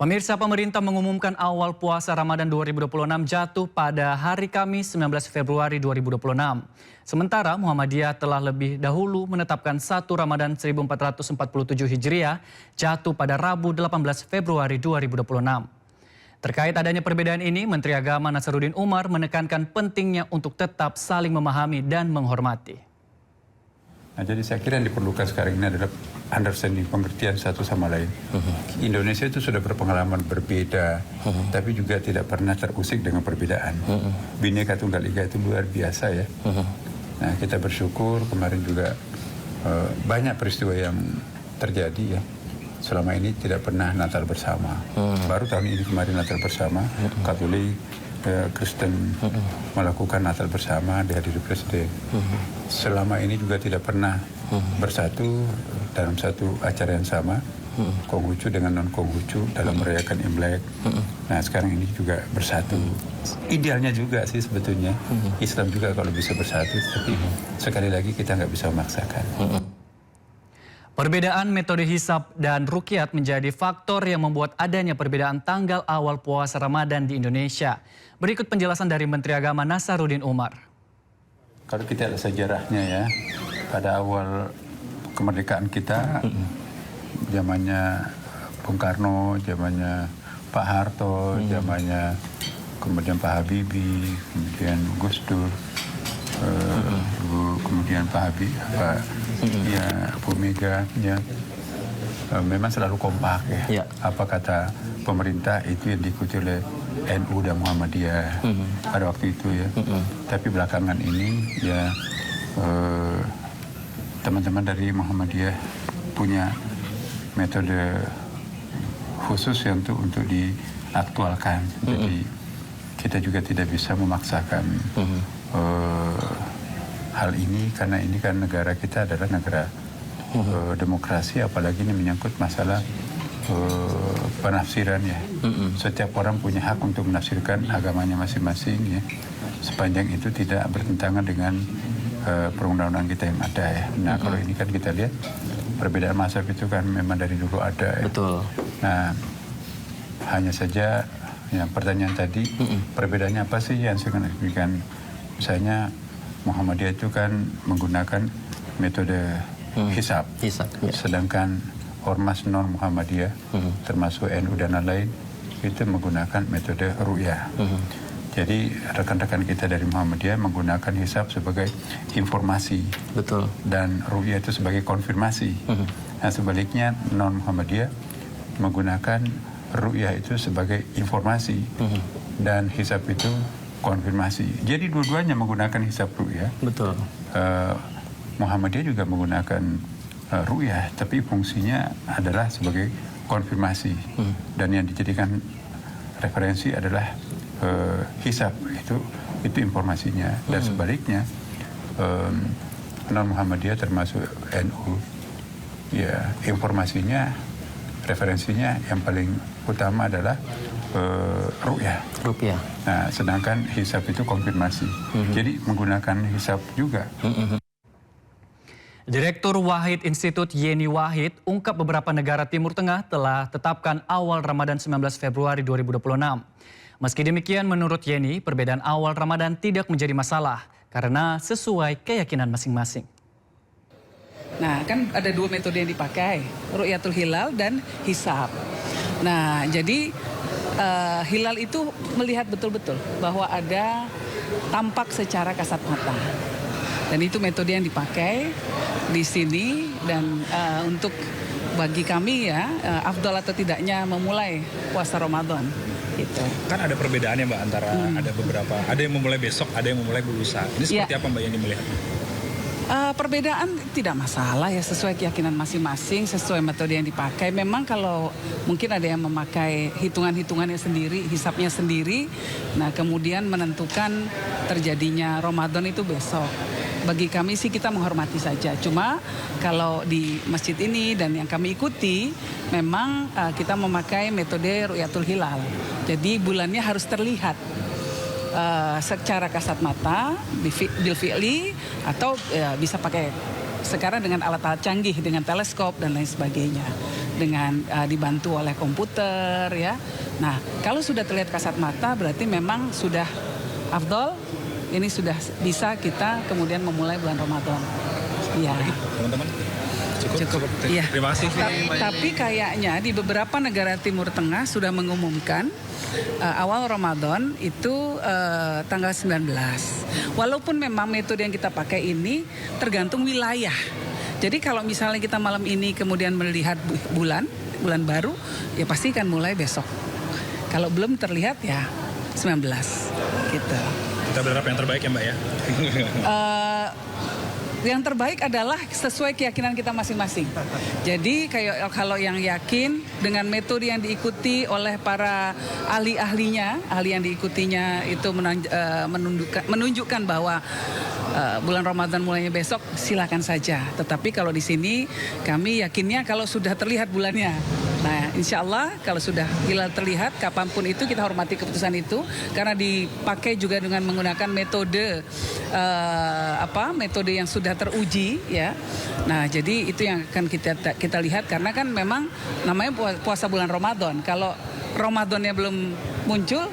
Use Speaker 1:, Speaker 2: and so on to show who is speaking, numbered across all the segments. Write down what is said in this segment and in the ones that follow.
Speaker 1: Pemirsa, pemerintah mengumumkan awal puasa Ramadan 2026 jatuh pada hari Kamis 19 Februari 2026. Sementara Muhammadiyah telah lebih dahulu menetapkan 1 Ramadan 1447 Hijriah jatuh pada Rabu 18 Februari 2026. Terkait adanya perbedaan ini, Menteri Agama Nasaruddin Umar menekankan pentingnya untuk tetap saling memahami dan menghormati.
Speaker 2: Nah, jadi saya kira yang diperlukan sekarang ini adalah understanding, pengertian satu sama lain. Indonesia itu sudah berpengalaman berbeda, tapi juga tidak pernah terusik dengan perbedaan. Bhinneka Tunggal Ika itu luar biasa ya. Nah, kita bersyukur kemarin juga banyak peristiwa yang terjadi ya. Selama ini tidak pernah Natal bersama. Baru tahun ini kemarin Natal bersama, Katolik, Kristen melakukan Natal bersama dihadiri Presiden. Selama ini juga tidak pernah bersatu dalam satu acara yang sama, Konghucu dengan non-Konghucu dalam merayakan Imlek. Nah, sekarang ini juga bersatu. Idealnya juga sih sebetulnya, Islam juga kalau bisa bersatu, tapi sekali lagi kita nggak bisa memaksakan.
Speaker 1: Perbedaan metode hisab dan ruqyat menjadi faktor yang membuat adanya perbedaan tanggal awal puasa Ramadan di Indonesia. Berikut penjelasan dari Menteri Agama Nasaruddin Umar.
Speaker 2: Kalau kita lihat sejarahnya ya, pada awal kemerdekaan kita, zamannya Bung Karno, zamannya Pak Harto, zamannya kemudian Pak Habibie, kemudian Gus Dur, kemudian Pak ya Bu Mega, ya memang selalu kompak ya. Apa kata pemerintah itu yang diikuti oleh NU dan Muhammadiyah pada waktu itu ya. Tapi belakangan ini ya teman-teman dari Muhammadiyah punya metode khusus ya untuk diaktualkan. Jadi kita juga tidak bisa memaksakan hal ini, karena ini kan negara kita adalah negara demokrasi, apalagi ini menyangkut masalah penafsiran ya. Setiap orang punya hak untuk menafsirkan agamanya masing-masing ya, sepanjang itu tidak bertentangan dengan perundang-undangan kita yang ada ya. Nah, kalau ini kan kita lihat perbedaan mazhab itu kan memang dari dulu ada ya.
Speaker 1: Betul.
Speaker 2: Nah, hanya saja ya, pertanyaan tadi, perbedaannya apa sih yang signifikan? Misalnya Muhammadiyah itu kan menggunakan metode hisab, ya. Sedangkan ormas non Muhammadiyah termasuk NU dan lain itu menggunakan metode ru'yah. Jadi rekan-rekan kita dari Muhammadiyah menggunakan hisab sebagai informasi, betul, dan ru'yah itu sebagai konfirmasi. Nah, sebaliknya non Muhammadiyah menggunakan ru'yah itu sebagai informasi dan hisab itu konfirmasi. Jadi dua-duanya menggunakan hisab ru'yah. Betul. Muhammadiyah juga menggunakan ru'yah, tapi fungsinya adalah sebagai konfirmasi. Dan yang dijadikan referensi adalah hisab, itu informasinya. Dan sebaliknya non Muhammadiyah termasuk NU ya, informasinya, referensinya yang paling utama adalah ru'yah. Nah, sedangkan hisab itu konfirmasi. Jadi menggunakan hisab juga.
Speaker 1: Direktur Wahid Institut Yeni Wahid ungkap beberapa negara Timur Tengah telah tetapkan awal Ramadan 19 Februari 2026. Meski demikian, menurut Yeni, perbedaan awal Ramadan tidak menjadi masalah karena sesuai keyakinan masing-masing.
Speaker 3: Nah, kan ada 2 metode yang dipakai, ru'yatul hilal dan hisab. Nah, jadi hilal itu melihat betul-betul bahwa ada tampak secara kasat mata. Dan itu metode yang dipakai di sini, dan untuk bagi kami ya, afdal atau tidaknya memulai puasa Ramadan. Gitu.
Speaker 4: Kan ada perbedaannya Mbak antara ada beberapa, ada yang memulai besok, ada yang memulai lusa. Ini seperti apa Mbak yang melihat?
Speaker 3: Perbedaan tidak masalah ya, sesuai keyakinan masing-masing, sesuai metode yang dipakai. Memang kalau mungkin ada yang memakai hitungan-hitungannya sendiri, hisapnya sendiri, nah kemudian menentukan terjadinya Ramadan itu besok. Bagi kami sih kita menghormati saja. Cuma kalau di masjid ini dan yang kami ikuti, memang kita memakai metode ru'yatul hilal. Jadi bulannya harus terlihat secara kasat mata, bil fi'li, atau bisa pakai sekarang dengan alat-alat canggih dengan teleskop dan lain sebagainya. dengan dibantu oleh komputer ya. Nah, kalau sudah terlihat kasat mata berarti memang sudah afdol, ini sudah bisa kita kemudian memulai bulan Ramadan. Ya.
Speaker 4: Teman-teman, cukup.
Speaker 3: Iya.
Speaker 4: Terima kasih.
Speaker 3: Tapi kayaknya di beberapa negara Timur Tengah sudah mengumumkan awal Ramadan itu tanggal 19. Walaupun memang metode yang kita pakai ini tergantung wilayah. Jadi kalau misalnya kita malam ini kemudian melihat bulan baru, ya pasti kan mulai besok. Kalau belum terlihat ya 19 gitu.
Speaker 4: Kita berharap yang terbaik ya Mbak ya.
Speaker 3: Yang terbaik adalah sesuai keyakinan kita masing-masing. Jadi kalau yang yakin dengan metode yang diikuti oleh para ahli yang diikutinya itu menunjukkan bahwa bulan Ramadan mulainya besok, silakan saja. Tetapi kalau di sini kami yakinnya kalau sudah terlihat bulannya. Nah, insya Allah kalau sudah hilal terlihat, kapanpun itu kita hormati keputusan itu karena dipakai juga dengan menggunakan metode metode yang sudah teruji ya. Nah, jadi itu yang akan kita lihat karena kan memang namanya puasa bulan Ramadan. Kalau Ramadannya belum muncul,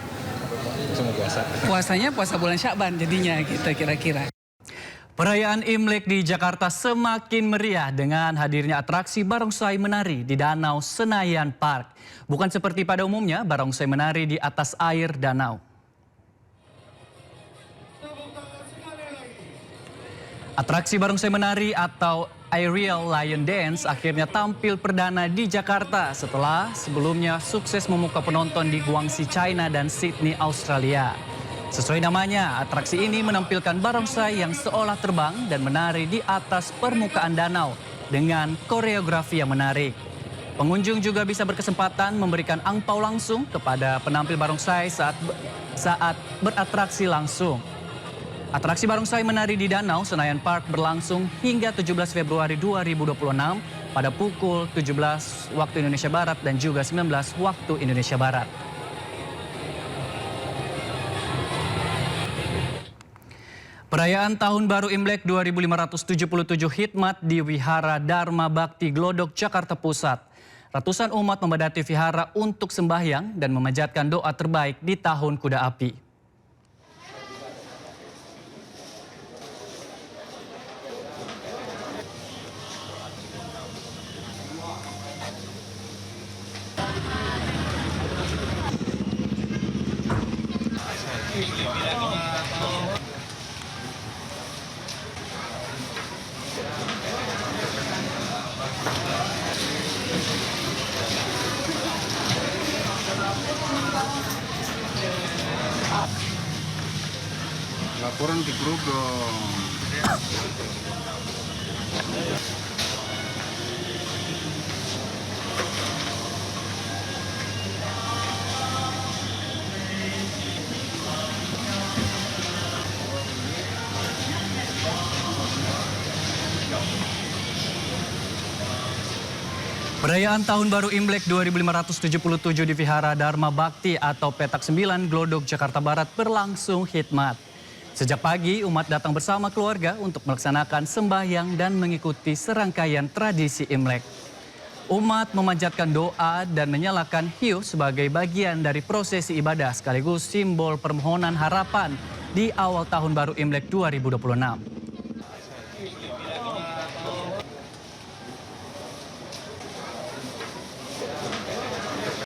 Speaker 4: Semua puasa.
Speaker 3: puasanya puasa bulan Sya'ban jadinya gitu kira-kira.
Speaker 1: Perayaan Imlek di Jakarta semakin meriah dengan hadirnya atraksi barongsai menari di Danau Senayan Park. Bukan seperti pada umumnya, barongsai menari di atas air danau. Atraksi barongsai menari atau Aerial Lion Dance akhirnya tampil perdana di Jakarta setelah sebelumnya sukses memukau penonton di Guangxi, China dan Sydney, Australia. Sesuai namanya, atraksi ini menampilkan barongsai yang seolah terbang dan menari di atas permukaan danau dengan koreografi yang menarik. Pengunjung juga bisa berkesempatan memberikan angpau langsung kepada penampil barongsai saat beratraksi langsung. Atraksi barongsai menari di Danau Senayan Park berlangsung hingga 17 Februari 2026 pada pukul 17 waktu Indonesia Barat dan juga 19 waktu Indonesia Barat. Perayaan Tahun Baru Imlek 2577 Hikmat di Wihara Dharma Bakti Glodok, Jakarta Pusat. Ratusan umat memadati vihara untuk sembahyang dan memanjatkan doa terbaik di Tahun Kuda Api.
Speaker 2: Laporan di grup dong.
Speaker 1: Perayaan Tahun Baru Imlek 2577 di Vihara Dharma Bakti atau Petak 9 Glodok, Jakarta Barat berlangsung hikmat. Sejak pagi, umat datang bersama keluarga untuk melaksanakan sembahyang dan mengikuti serangkaian tradisi Imlek. Umat memanjatkan doa dan menyalakan hiu sebagai bagian dari prosesi ibadah sekaligus simbol permohonan harapan di awal Tahun Baru Imlek 2026.